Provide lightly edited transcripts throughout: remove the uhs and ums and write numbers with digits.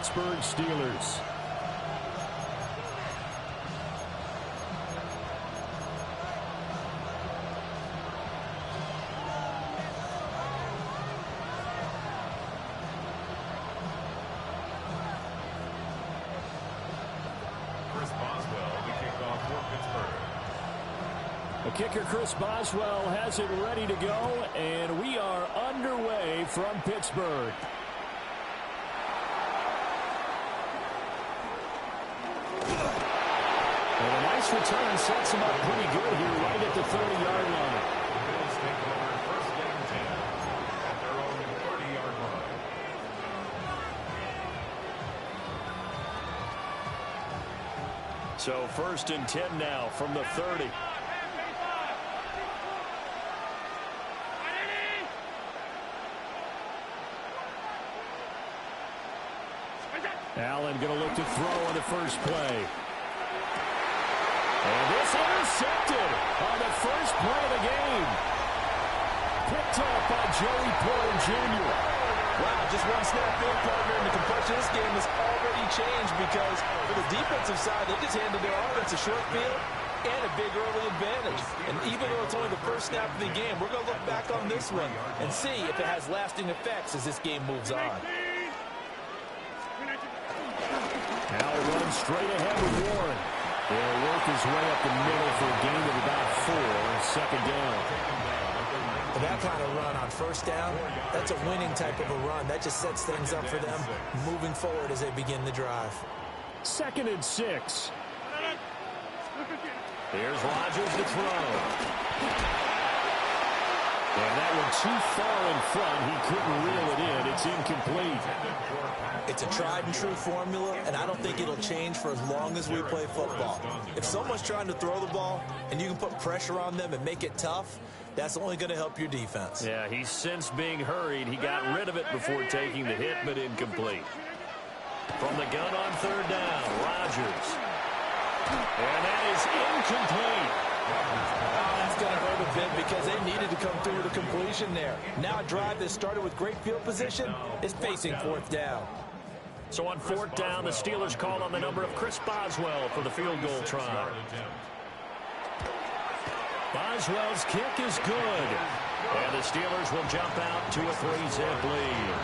Pittsburgh Steelers. The kicker, Chris Boswell, has it ready to go, and we are underway from Pittsburgh. And a nice return sets him up pretty good here right at the 30-yard line. Bills take over first and 10 at their own 30-yard line. So first and 10 now from the 30. Allen going to look to throw on the first play. And this intercepted on the first play of the game. Picked up by Joey Porter Jr. Wow, just one snap in, partner, and the complexion of this game has already changed because for the defensive side, they just handed their offense a short field and a big early advantage. And even though it's only the first snap of the game, we're going to look back on this one and see if it has lasting effects as this game moves on. Now runs straight ahead with Warren. He'll work his way up the middle for a gain of about 4, second down. And that kind of run on first down, that's a winning type of a run. That just sets things up for them moving forward as they begin the drive. Second and 6. Here's Rodgers to throw. And that one too far in front. He couldn't reel it in. It's incomplete. It's a tried-and-true formula, and I don't think it'll change for as long as we play football. If someone's trying to throw the ball and you can put pressure on them and make it tough, that's only going to help your defense. Yeah, he's since being hurried. He got rid of it before taking the hit, but incomplete. From the gun on third down, Rodgers. And that is incomplete. Oh, that's going to hurt a bit because they needed to come through with a completion there. Now a drive that started with great field position is facing fourth down. So on fourth down, the Steelers call on the number of Chris Boswell for the field goal try. Boswell's kick is good. And the Steelers will jump out to a 3-zip lead.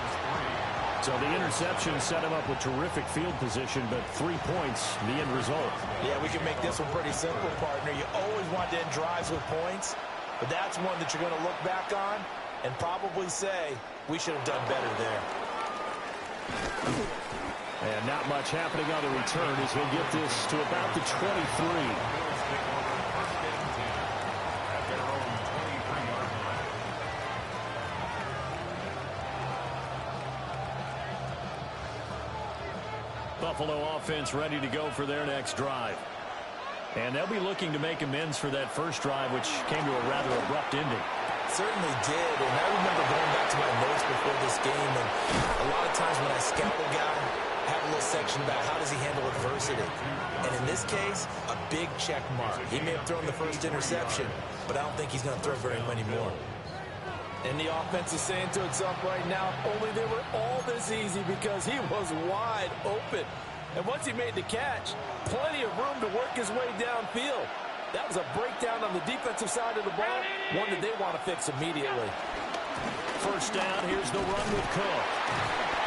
So the interception set him up with terrific field position, but 3 points, the end result. Yeah, we can make this one pretty simple, partner. You always want to end drives with points, but that's one that you're going to look back on and probably say, we should have done better there. And not much happening on the return as he'll get this to about the 23. Buffalo offense ready to go for their next drive. And they'll be looking to make amends for that first drive, which came to a rather abrupt ending. Certainly did, and I remember going back to my notes before this game, and a lot of times when I scout a guy, I have a little section about how does he handle adversity. And in this case, a big check mark. He may have thrown the first interception, but I don't think he's going to throw very many more. And the offense is saying to itself right now, only they were all this easy because he was wide open. And once he made the catch, plenty of room to work his way downfield. That was a breakdown on the defensive side of the ball, one that they want to fix immediately. First down, here's the run with Cook.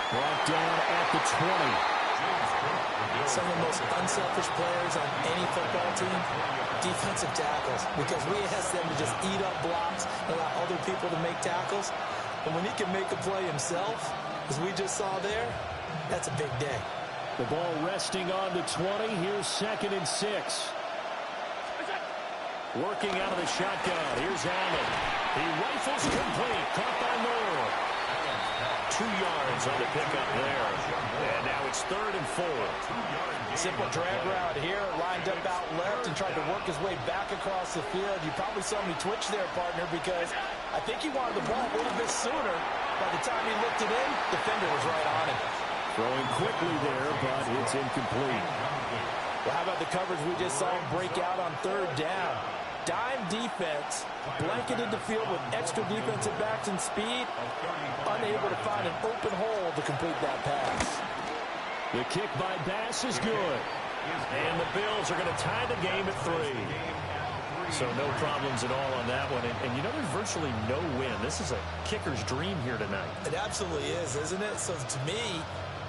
Brought down at the 20. Some of the most unselfish players on any football team, defensive tackles, because we ask them to just eat up blocks and allow other people to make tackles. And when he can make a play himself, as we just saw there, that's a big day. The ball resting on the 20. Here's second and 6. Working out of the shotgun. Here's Allen. He rifles complete. Caught by Moore. 2 yards on the pickup there. And now it's third and 4. Simple drag route here. Lined up out left and tried to work his way back across the field. You probably saw me twitch there, partner, because I think he wanted the ball a little bit sooner. By the time he looked it in, defender was right on him. Throwing quickly there, but it's incomplete. Well, how about the coverage we just saw him break out on third down? Dime defense, blanketed the field with extra defensive backs and speed, unable to find an open hole to complete that pass. The kick by Bass is good. And the Bills are going to tie the game at 3. So no problems at all on that one. And you know, there's virtually no win. This is a kicker's dream here tonight. It absolutely is, isn't it? So to me,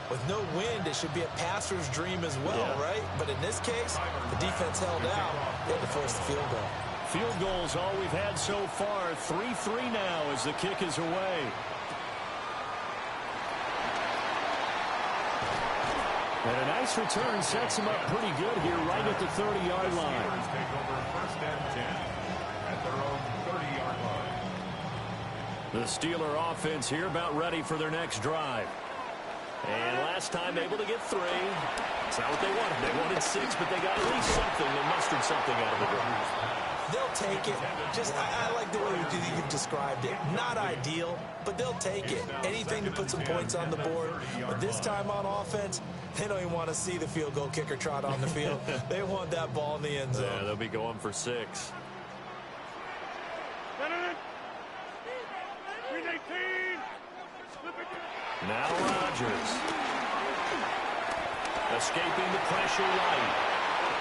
with no wind, it should be a passer's dream as well, right? But in this case, the defense held out. They had to force the field goal. Field goals all we've had so far. 3-3 now as the kick is away. And a nice return sets him up pretty good here right at the 30-yard line. Take over first and 10 at their own 30-yard line. The Steeler offense here about ready for their next drive. And last time able to get 3. It's not what they wanted. They wanted 6, but they got at least something. They mustered something out of the drive. They'll take it. Just, I like the way you've described it. Not ideal, but they'll take it. Anything to put some points on the board. But this time on offense, they don't even want to see the field goal kicker trot on the field. They want that ball in the end zone. Yeah, they'll be going for 6. Now Rodgers. Escaping the pressure right.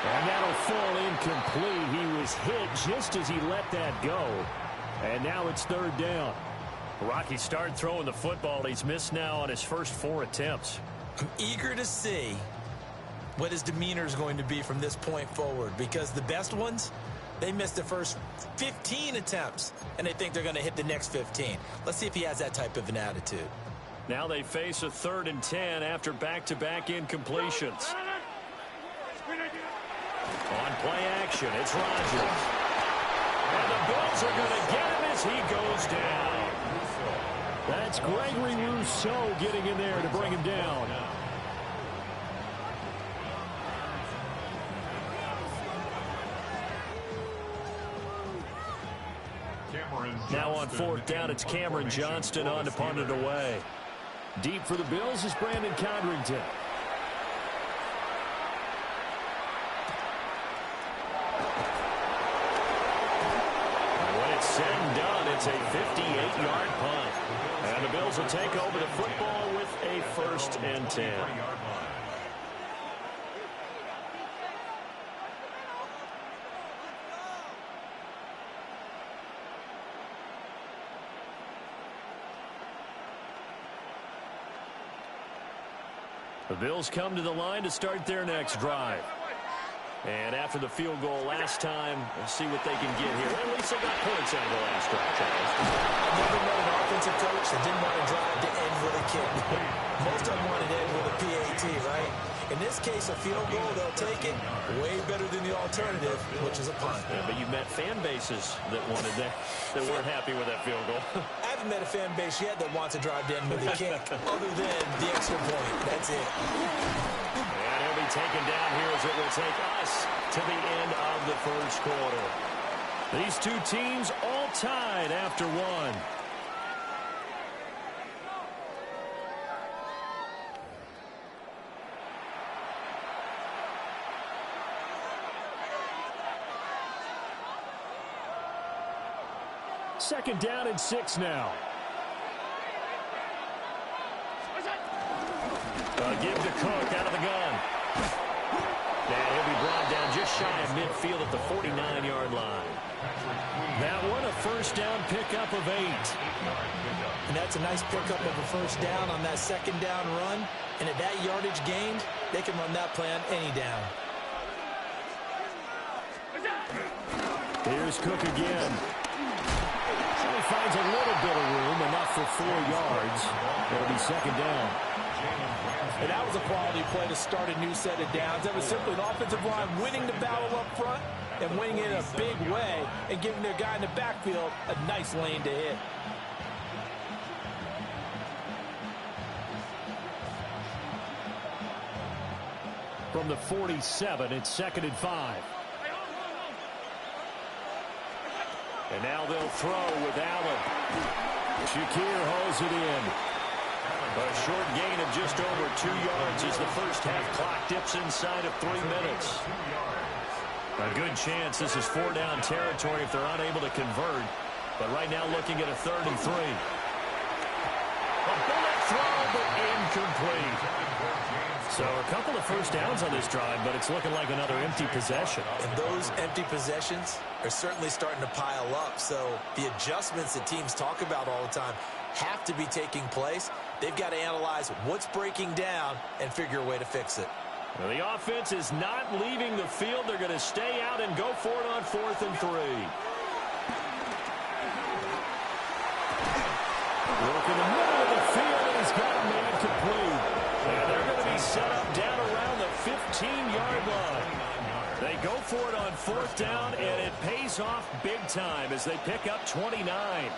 And that'll fall incomplete. He was hit just as he let that go. And now it's 3rd down. Rocky started throwing the football. He's missed now on his first 4 attempts. I'm eager to see what his demeanor is going to be from this point forward, because the best ones, they missed the first 15 attempts, and they think they're going to hit the next 15. Let's see if he has that type of an attitude. Now they face a 3rd and 10 after back-to-back incompletions. On play action, it's Rodgers. And the Bills are going to get him as he goes down. That's Gregory Rousseau getting in there to bring him down. Now on 4th down, it's Cameron Johnston on to punt it away. Deep for the Bills is Brandon Codrington. Said and done. It's a 58-yard punt. And the Bills will take over the football with a 1st and 10. The Bills come to the line to start their next drive. And after the field goal last time, we'll see what they can get here. At least they got points out of the last drive, Charles. I've never met an offensive coach that didn't want to drive to end with a kick. Most of them wanted to end with a PAT, right? In this case, a field goal, they'll take it. Way better than the alternative, which is a punt. Yeah, but you've met fan bases that wanted that weren't happy with that field goal. I haven't met a fan base yet that wants to drive to end with a kick, other than the extra point. That's it. And he'll be taken down here as it will take us to the end of the 1st quarter. These two teams all tied after 1. Second down and 6 now. Give to Cook out of the gun. And he'll be brought down just shy of midfield at the 49-yard line. That one, a 1st down pickup of 8. And that's a nice pickup of a 1st down on that 2nd down run. And at that yardage gained, they can run that play on any down. Here's Cook again. He finds a little bit of room, enough for 4 yards. It'll be 2nd down. And that was a quality play to start a new set of downs. That was simply an offensive line winning the battle up front and winning it in a big way and giving their guy in the backfield a nice lane to hit. From the 47, it's 2nd and 5. And now they'll throw with Allen. Shakir holds it in. A short gain of just over 2 yards as the first half clock dips inside of 3 minutes. A good chance this is 4-down territory if they're unable to convert. But right now looking at a 3rd and 3. A bullet throw, but incomplete. So a couple of first downs on this drive, but it's looking like another empty possession. And those empty possessions are certainly starting to pile up. So the adjustments that teams talk about all the time have to be taking place. They've got to analyze what's breaking down and figure a way to fix it. Well, the offense is not leaving the field. They're going to stay out and go for it on 4th and 3. Look in the middle of the field, and he's got a man complete. And they're going to be set up down around the 15-yard line. They go for it on 4th down, and it pays off big time as they pick up 29.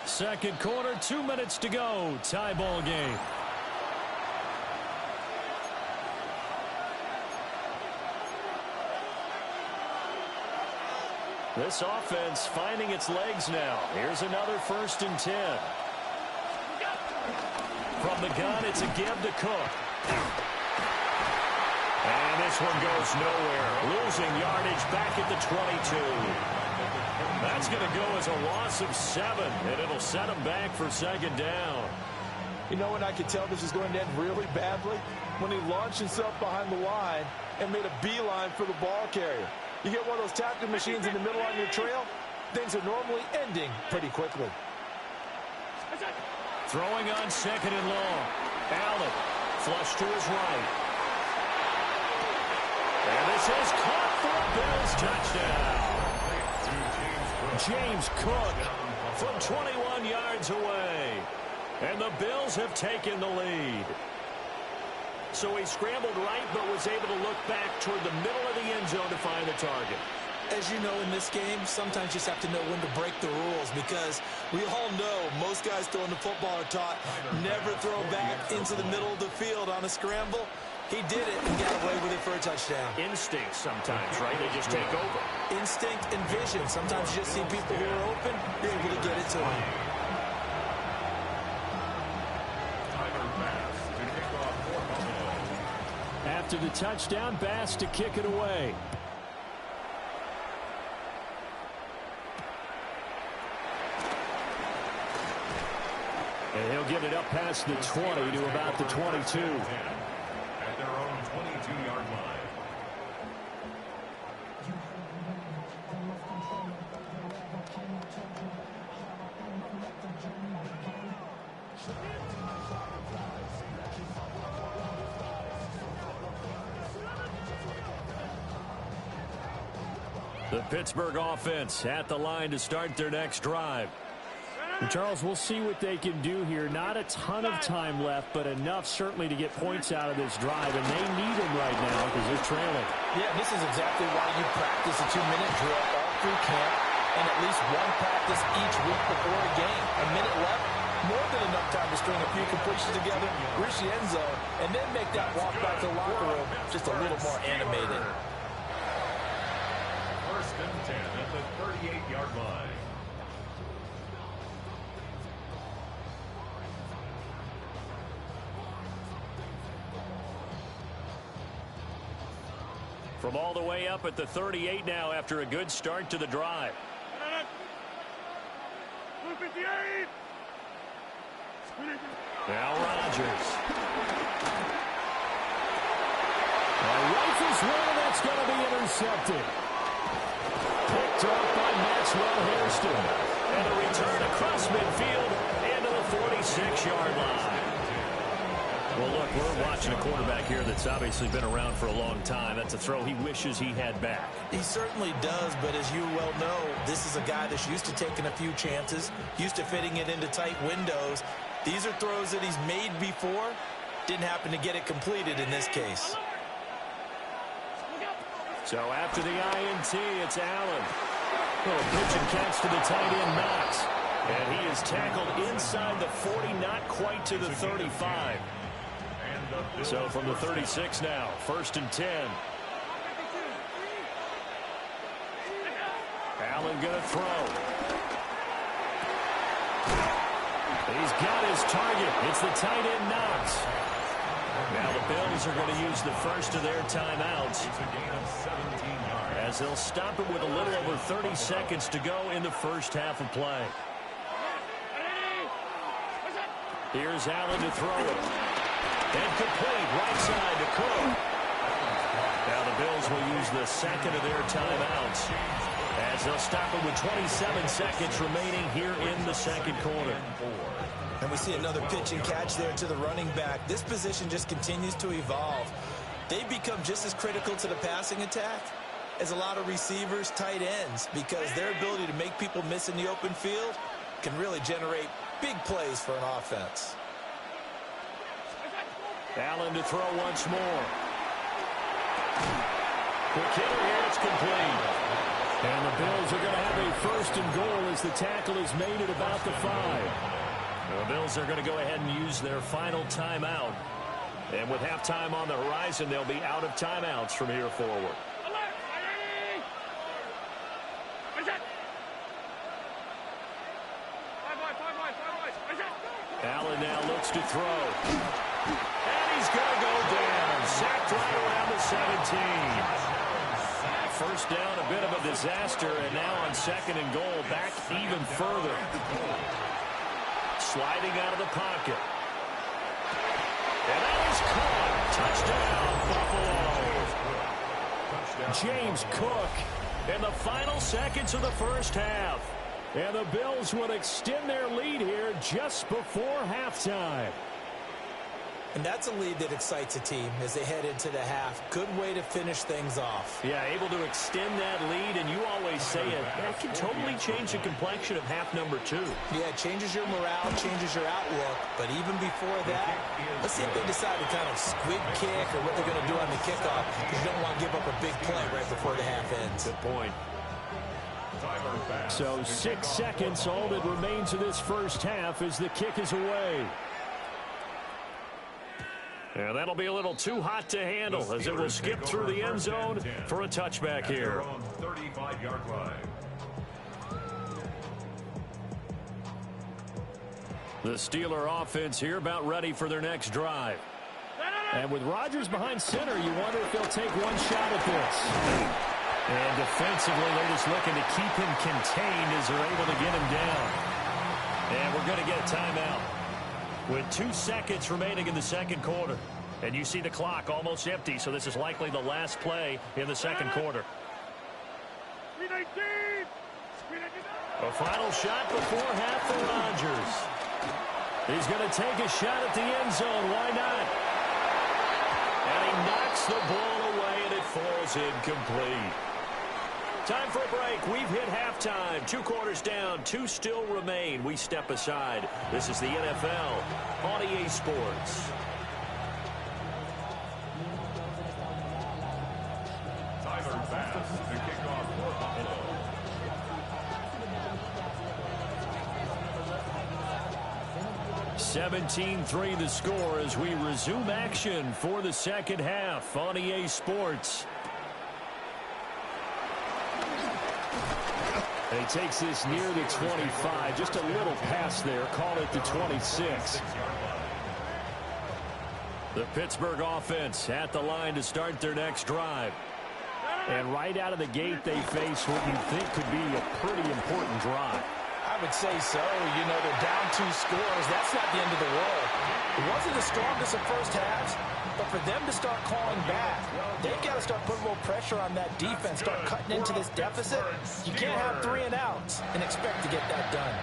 Second quarter, 2 minutes to go. Tie ball game. This offense finding its legs now. Here's another 1st and 10. From the gun, it's a give to Cook. And this one goes nowhere. Losing yardage back at the 22. That's going to go as a loss of 7, and it'll set him back for 2nd down. You know when I could tell this is going to end really badly? When he launched himself behind the line and made a beeline for the ball carrier. You get one of those tackling machines in the middle on your trail, things are normally ending pretty quickly. Throwing on 2nd and long. Allen, flush to his right. And this is caught for a Bills touchdown. James Cook from 21 yards away. And the Bills have taken the lead. So he scrambled right, but was able to look back toward the middle of the end zone to find the target. As you know, in this game, sometimes you just have to know when to break the rules, because we all know most guys throwing the football are taught never throw back into the middle of the field on a scramble. He did it and got away with it for a touchdown. Instinct sometimes, right? They just take over. Instinct and vision. Sometimes you just see people who are open, you're able to get it to them. After the touchdown, Bass to kick it away. And he'll get it up past the 20 to about the 22. At their own 22-yard line. The Pittsburgh offense at the line to start their next drive. And Charles, we'll see what they can do here. Not a ton of time left, but enough certainly to get points out of this drive, and they need them right now because they're trailing. Yeah, this is exactly why you practice a 2-minute drill all through camp and at least one practice each week before a game. A minute left, more than enough time to string a few completions together, reach the end zone, and then make that walk back to the locker room just a little more animated. 1st and 10 at the 38-yard line. From all the way up at the 38 now after a good start to the drive. Now Rodgers. Rifles one, that's going to be intercepted. Picked up by Maxwell Hairston. And a return across midfield into the 46-yard line. Well, look, we're watching a quarterback here that's obviously been around for a long time. That's a throw he wishes he had back. He certainly does, but as you well know, this is a guy that's used to taking a few chances, used to fitting it into tight windows. These are throws that he's made before. Didn't happen to get it completed in this case. So after the INT, it's Allen. Little pitch and catch to the tight end, Knox. And he is tackled inside the 40, not quite to the 35. So from the 36 now, 1st and 10. Allen going to throw. He's got his target. It's the tight end, Knox. Now the Bills are going to use the first of their timeouts as they'll stop it with a little over 30 seconds to go in the first half of play. Here's Allen to throw it. And complete, right side to Cook. Now the Bills will use the second of their timeouts as they'll stop it with 27 seconds remaining here in the second quarter. And we see another pitch and catch there to the running back. This position just continues to evolve. They become just as critical to the passing attack as a lot of receivers, tight ends, because their ability to make people miss in the open field can really generate big plays for an offense. Allen to throw once more. Quick hitter here, it's complete. And the Bills are going to have a first and goal as the tackle is made at about the 5. The Bills are going to go ahead and use their final timeout. And with halftime on the horizon, they'll be out of timeouts from here forward. Allen now looks to throw. And he's going to go down. Sacked right around the 17. First down, a bit of a disaster, and now on second and goal, back even further. Sliding out of the pocket. And that is caught. Touchdown, Buffalo. James Cook in the final seconds of the first half. And the Bills would extend their lead here just before halftime. And that's a lead that excites a team as they head into the half. Good way to finish things off. Yeah, able to extend that lead, and you always say it. That can totally change the complexion of half number 2. Yeah, it changes your morale, changes your outlook. But even before that, let's see if they decide to kind of squib kick or what they're going to do on the kickoff, because you don't want to give up a big play right before the half ends. Good point. So 6 seconds, all that remains of this first half as the kick is away. And that'll be a little too hot to handle as it will skip through the end zone for a touchback here. 35-yard line. The Steeler offense here about ready for their next drive. And with Rodgers behind center, you wonder if they'll take one shot at this. And defensively, they're just looking to keep him contained as they're able to get him down. And we're going to get a timeout with 2 seconds remaining in the second quarter. And you see the clock almost empty, so this is likely the last play in the second quarter. A final shot before half for Rodgers. He's going to take a shot at the end zone. Why not? And he knocks the ball away, and it falls incomplete. Time for a break. We've hit halftime. 2 quarters down. 2 still remain. We step aside. This is the NFL on EA Sports. Tyler Bass, the kickoff for Buffalo. (17-3) the score as we resume action for the second half on EA Sports. He takes this near the 25. Just a little pass there. Call it the 26. The Pittsburgh offense at the line to start their next drive. And right out of the gate, they face what you think could be a pretty important drive. I would say so. You know, they're down 2 scores. That's not the end of the world. It wasn't the strongest of first halves, but for them to start calling back, they've got to start putting a little pressure on that defense, start cutting into this deficit. You can't have 3 and outs and expect to get that done.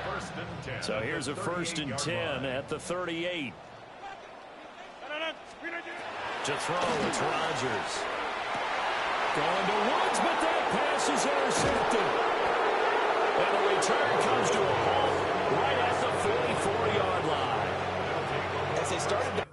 So here's a 1st and 10 at the 38. To throw, it's Rodgers. Going to Woods, but that pass is intercepted. And the return comes to a halt right at the 44-yard line. As they started to